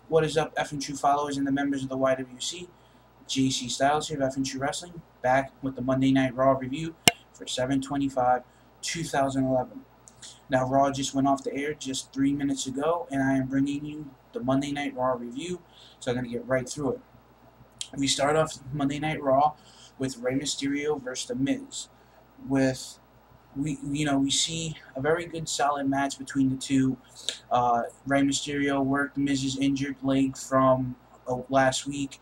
What is up, F and True followers and the members of the YWC? JC Styles here of F and True Wrestling, back with the Monday Night Raw review for 7/25/2011. Now, Raw just went off the air just 3 minutes ago, and I am bringing you the Monday Night Raw review, so I'm going to get right through it. We start off Monday Night Raw with Rey Mysterio versus The Miz. We see a very good solid match between the two. Rey Mysterio worked Miz's injured leg from last week.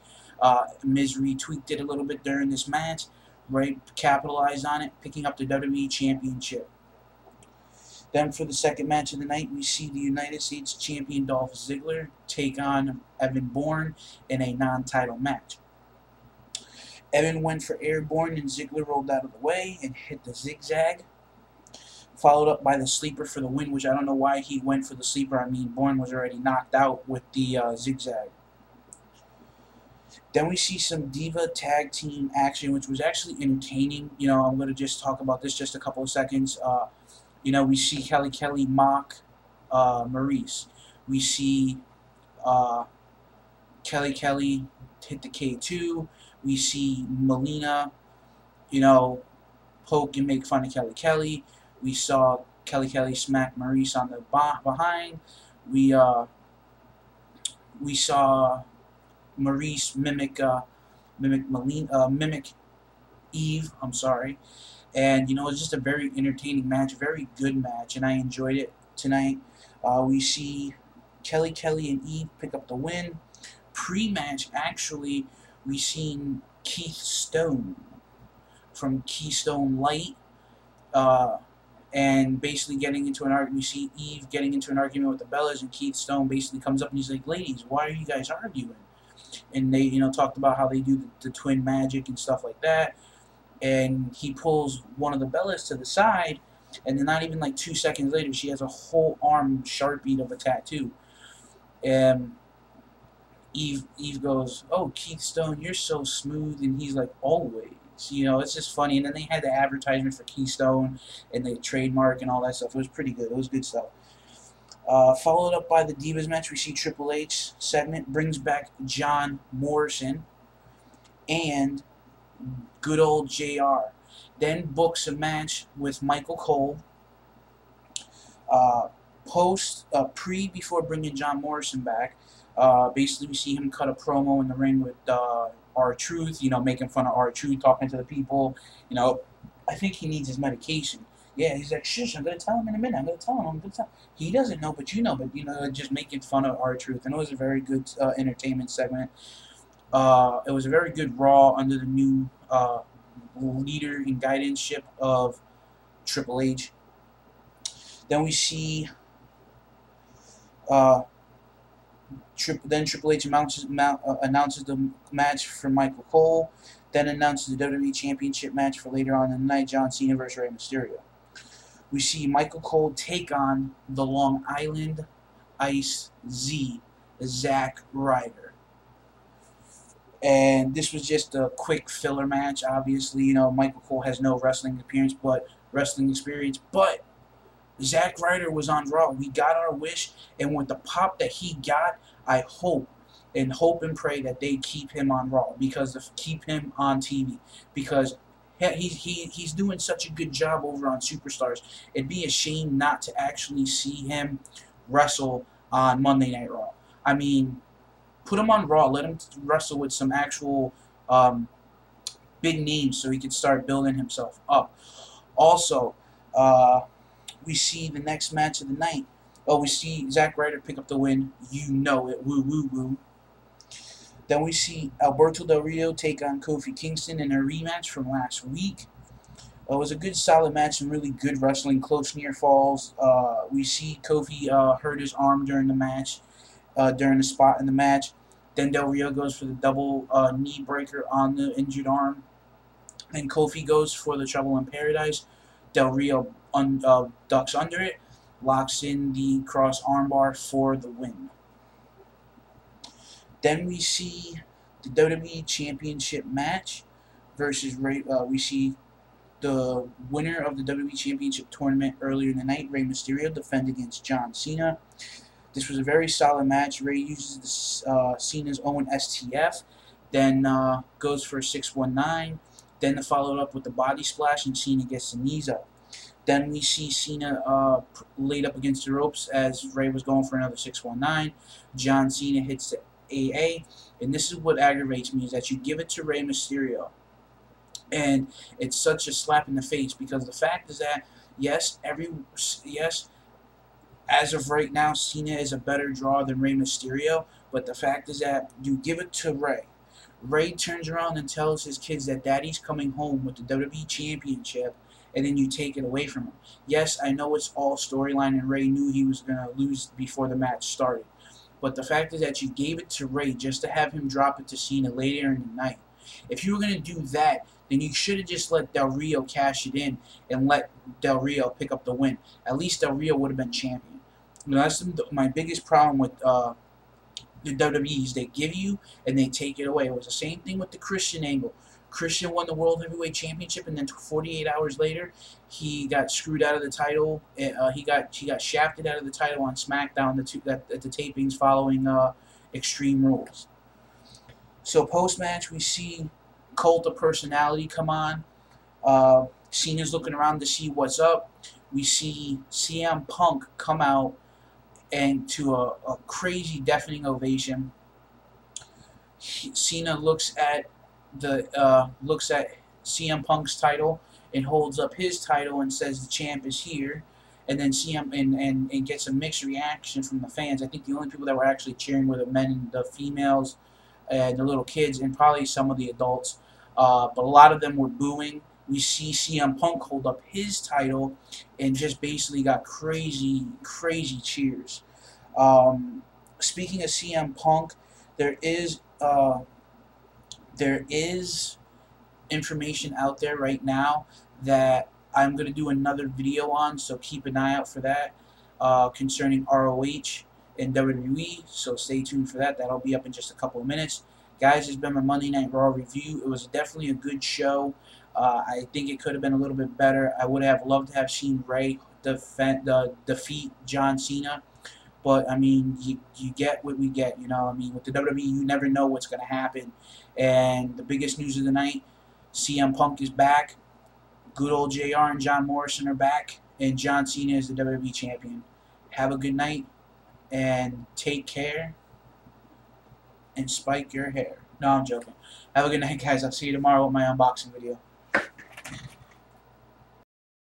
Miz retweaked it a little bit during this match. Rey capitalized on it, picking up the WWE Championship. Then for the second match of the night, we see the United States Champion Dolph Ziggler take on Evan Bourne in a non-title match. Evan went for airborne and Ziggler rolled out of the way and hit the zigzag, followed up by the sleeper for the win, which I don't know why he went for the sleeper. I mean, Bourne was already knocked out with the zigzag. Then we see some Diva tag team action, which was actually entertaining. I'm going to just talk about this just a couple of seconds. We see Kelly mock Maurice. We see Kelly hit the K2. We see Melina, poke and make fun of Kelly. We saw Kelly smack Maurice on the behind. We saw Maurice mimic Eve. I'm sorry, and it's just a very entertaining match, very good match, and I enjoyed it tonight. We see Kelly and Eve pick up the win. Pre-match, actually, we seen Keith Stone from Keystone Light, and basically getting into an argument. We see Eve getting into an argument with the Bellas, and Keith Stone basically comes up and he's like, "Ladies, why are you guys arguing?" And they, talked about how they do the twin magic and stuff like that. And he pulls one of the Bellas to the side, and then not even like 2 seconds later, she has a whole arm sharpied of a tattoo. And Eve goes, "Oh, Keith Stone, you're so smooth," and he's like, "Always." It's just funny. And then they had the advertisement for Keystone and the trademark and all that stuff. It was pretty good. It was good stuff. Followed up by the Divas match, we see Triple H segment brings back John Morrison and good old JR. Then books a match with Michael Cole. Before bringing John Morrison back, basically we see him cut a promo in the ring with R-Truth, making fun of R-Truth, talking to the people. I think he needs his medication. Yeah, he's like, "Shush, I'm going to tell him in a minute. I'm going to tell him. He doesn't know, but just making fun of R-Truth. And it was a very good entertainment segment. It was a very good Raw under the new leader and guidance-ship of Triple H. Then we see Triple H announces the match for Michael Cole, then announces the WWE Championship match for later on in the night, John Cena versus Rey Mysterio. We see Michael Cole take on the Long Island Ice Z, Zack Ryder. And this was just a quick filler match. Obviously, Michael Cole has no wrestling experience, but Zack Ryder was on Raw. We got our wish, and with the pop that he got, I hope and pray that they keep him on Raw, keep him on TV, because he's doing such a good job over on Superstars. It'd be a shame not to actually see him wrestle on Monday Night Raw. I mean, put him on Raw. Let him wrestle with some actual big names so he can start building himself up. Also, we see the next match of the night. We see Zack Ryder pick up the win. Woo, woo, woo. Then we see Alberto Del Rio take on Kofi Kingston in a rematch from last week. It was a good, solid match, some really good wrestling, close near falls. We see Kofi hurt his arm during the match, during the spot in the match. Then Del Rio goes for the double knee breaker on the injured arm. Then Kofi goes for the Trouble in Paradise. Del Rio ducks under it, locks in the cross armbar for the win. Then we see the WWE Championship match versus we see the winner of the WWE Championship tournament earlier in the night, Rey Mysterio, defend against John Cena. This was a very solid match. Ray uses Cena's own STF, then goes for a 619, then followed up with the body splash, and Cena gets the knees up. Then we see Cena laid up against the ropes as Ray was going for another 619. John Cena hits the AA, and this is what aggravates me, is that you give it to Rey Mysterio. And it's such a slap in the face, because the fact is that, yes, as of right now, Cena is a better draw than Rey Mysterio, but the fact is that you give it to Ray. Ray turns around and tells his kids that Daddy's coming home with the WWE Championship, and then you take it away from him. Yes, I know it's all storyline, and Ray knew he was going to lose before the match started. But the fact is that you gave it to Ray just to have him drop it to Cena later in the night. If you were going to do that, then you should have just let Del Rio cash it in and let Del Rio pick up the win. At least Del Rio would have been champion. You know, that's my biggest problem with the WWE, is they give you and they take it away. It was the same thing with the Christian angle. Christian won the World Heavyweight Championship, and then 48 hours later, he got screwed out of the title. He got shafted out of the title on SmackDown at the tapings following Extreme Rules. So post-match, we see Cult of Personality come on. Cena's looking around to see what's up. We see CM Punk come out and to a crazy deafening ovation. Cena looks at CM Punk's title and holds up his title and says the champ is here, and then and gets a mixed reaction from the fans. I think the only people that were actually cheering were the men and the females and the little kids, and probably some of the adults, but a lot of them were booing. We see CM Punk hold up his title and just basically got crazy cheers. Speaking of CM Punk, there is information out there right now that I'm going to do another video on, so keep an eye out for that, concerning ROH and WWE, so stay tuned for that. That'll be up in just a couple of minutes. Guys, it's been my Monday Night Raw review. It was definitely a good show. I think it could have been a little bit better. I would have loved to have seen Ray defeat John Cena. But, I mean, you get what we get, you know. I mean, with the WWE, you never know what's going to happen. And the biggest news of the night, CM Punk is back. Good old JR and John Morrison are back. And John Cena is the WWE Champion. Have a good night. And take care. And spike your hair. No, I'm joking. Have a good night, guys. I'll see you tomorrow with my unboxing video.